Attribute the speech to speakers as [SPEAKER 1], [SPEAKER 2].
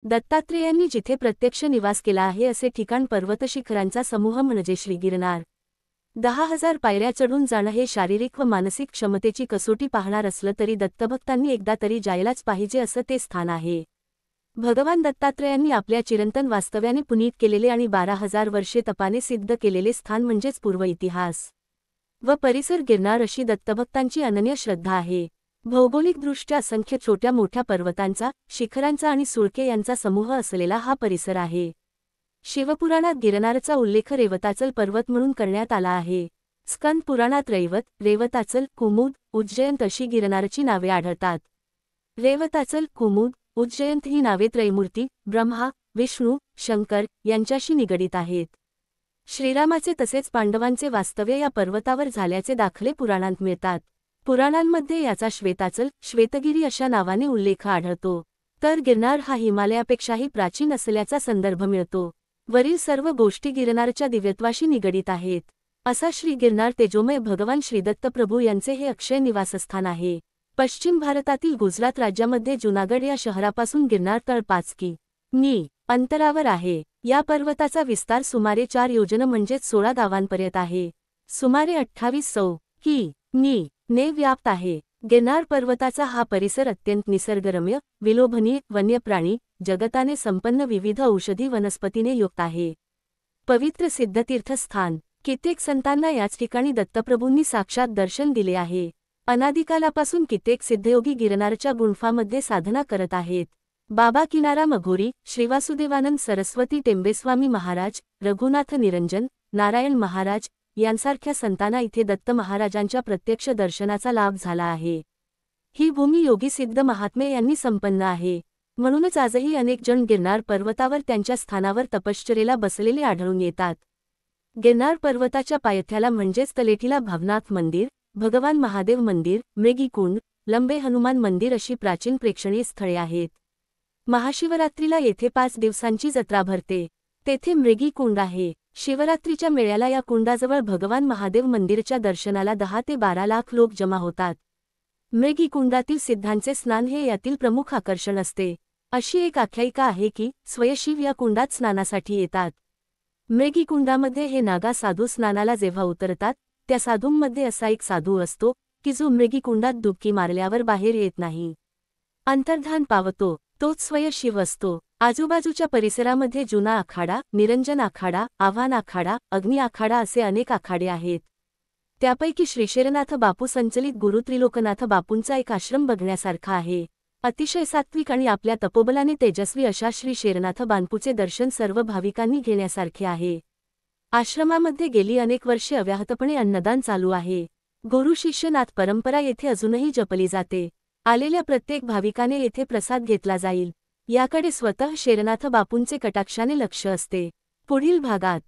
[SPEAKER 1] दत्तात्रेयांनी जिथे प्रत्यक्ष निवास केला आहे असे ठिकाण पर्वतशिखरांचा समूह म्हणजे श्री गिरनार. 10,000 पायऱ्या चढून जाणं हे शारीरिक व मानसिक क्षमतेची कसोटी पाहणार असलं तरी दत्तभक्तांनी एकदा तरी जायलाच पाहिजे असं ते स्थान आहे. भगवान दत्तात्रेयांनी आपल्या चिरंतन वास्तव्याने पुनीत केलेले आणि 12,000 वर्षे तपाने सिद्ध केलेले स्थान म्हणजेच पूर्व इतिहास व परिसर गिरनार अशी दत्तभक्तांची अनन्य श्रद्धा आहे. भौगोलिकदृष्ट्या असंख्य छोट्या मोठ्या पर्वतांचा, शिखरांचा आणि सुळके यांचा समूह असलेला हा परिसर आहे. शिवपुराणात गिरनारचा उल्लेख रेवताचल पर्वत म्हणून करण्यात आला आहे. स्कंद पुराणात रैवत, रेवताचल, कुमुद, उज्जयंत अशी गिरनारची नावे आढळतात. रेवताचल, कुमुद, उज्जयंत ही नावे त्रैमूर्ती, ब्रह्मा, विष्णू, शंकर यांच्याशी निगडीत आहेत. श्रीरामाचे तसेच पांडवांचे वास्तव्य या पर्वतावर झाल्याचे दाखले पुराणांत मिळतात. पुराणांमध्ये याचा श्वेताचल, श्वेतगिरी अशा नावाने उल्लेख आढळतो. तर गिरनार हा हिमालयापेक्षाही प्राचीन असल्याचा संदर्भ मिळतो. वरील सर्व गोष्टी गिरनारच्या दिव्यत्वाशी निगडीत आहेत. असा श्री गिरनार तेजोमय भगवान श्रीदत्तप्रभू यांचे हे अक्षय निवासस्थान आहे. पश्चिम भारतातील गुजरात राज्यामध्ये जुनागड या शहरापासून गिरनार तळ 5 कि.मी. अंतरावर आहे. या पर्वताचा विस्तार सुमारे 4 योजन म्हणजेच 16 गावांपर्यंत आहे. सुमारे 2800 कि.मी. ने व्याप्त आहे. गिरनार पर्वताचा हा परिसर अत्यंत निसर्गरम्य, विलोभनीय, वन्यप्राणी जगताने संपन्न विविध औषधी वनस्पतीने युक्त आहे. पवित्र सिद्धतीर्थस्थान. कित्येक संतांना याच ठिकाणी दत्तप्रभूंनी साक्षात दर्शन दिले आहे. अनादिकालापासून कित्येक सिद्धयोगी गिरनारच्या गुंफामध्ये साधना करत आहेत. बाबा किनाराम अघोरी, श्रीवासुदेवानंद सरस्वती टेंबेस्वामी महाराज, रघुनाथ निरंजन, नारायण महाराज यांसारख्या संतांना इथे दत्त महाराजांच्या प्रत्यक्ष दर्शनाचा लाभ झाला आहे. ही भूमी योगी सिद्ध महात्मे यांनी संपन्न आहे. म्हणूनच आजही अनेक जण गिरनार पर्वतावर त्यांच्या स्थानावर तपश्चर्येला बसलेले आढळून येतात. गिरनार पर्वताच्या पायथ्याला म्हणजेच तलेठीला भवनाथ मंदिर, भगवान महादेव मंदिर, मृगीकुंड, लंबे हनुमान मंदिर अशी प्राचीन प्रेक्षणीय स्थळे आहेत. महाशिवरात्रीला येथे 5 दिवसांची जत्रा भरते. तेथे मृगीकुंड आहे. शिवरात्रीच्या मेळ्याला या कुंडाजवळ भगवान महादेव मंदिरच्या दर्शनाला 10 ते 12 लाख लोक जमा होतात. मृगीकुंडातील सिद्धांचे स्नान हे यातील प्रमुख आकर्षण असते. अशी एक आख्यायिका आहे की स्वयंशिव या कुंडात स्नानासाठी येतात. मृगीकुंडामध्ये हे नागा साधू स्नानाला जेव्हा उतरतात त्या साधूंमध्ये असा एक साधू असतो की जो मृगीकुंडात डुबकी मारल्यावर बाहेर येत नाही. अंतर्धान पावतो तोच स्वयंशिव असतो. आजूबाजूच्या परिसरामध्ये जुना आखाडा, निरंजन आखाडा, आव्हान आखाडा, अग्नी आखाडा असे अनेक आखाडे आहेत. त्यापैकी श्री शेरनाथ बापू संचलित गुरु त्रिलोकनाथ बापूंचा एक आश्रम बघण्यासारखा आहे. अतिशय सात्विक आणि आपल्या तपोबलाने तेजस्वी अशा श्री शेरनाथ बापूंचे दर्शन सर्व भाविकांनी घेण्यासारखे आहे. आश्रमामध्ये गेली अनेक वर्षे अव्याहतपणे अन्नदान चालू आहे. गुरु शिष्यनाथ परंपरा येथे अजूनही जपली जाते. आलेल्या प्रत्येक भाविकाने येथे प्रसाद घेतला जाईल याकडे स्वतः शेरनाथ बापूंचे कटाक्षाने लक्ष असते. पुढील भागात